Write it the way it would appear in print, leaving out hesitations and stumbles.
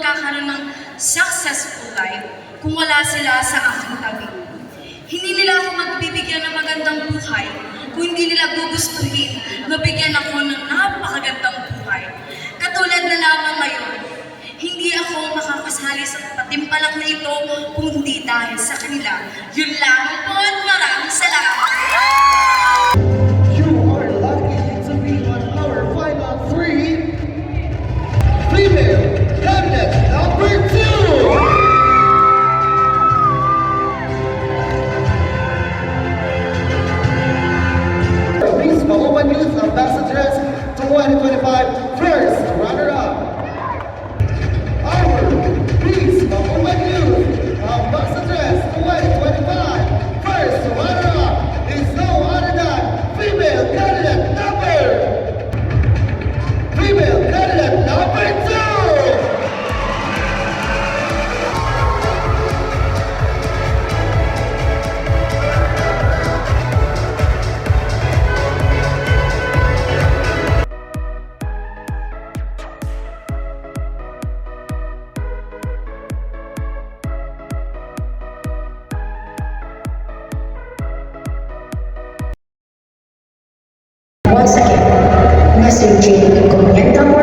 magkakaroon ng successful life kung wala sila sa aking tabi. Hindi nila ako magbibigyan ng magandang buhay kung hindi nila gugustuhin na bigyan ako ng napakagandang buhay. Katulad na lamang ngayon, hindi ako makakasali sa patimpalak na ito kung hindi dahil sa kanila. Yun lang po at maraming salamat. You are lucky to be on our final 3 female cabinet number 2. Please Maoman Youth Ambassadors 2025 first runner-up. Our Please Maoman Youth Ambassadors 2025 first runner-up is no other than female candidate number 2. Once again, Mr. J. Comiendo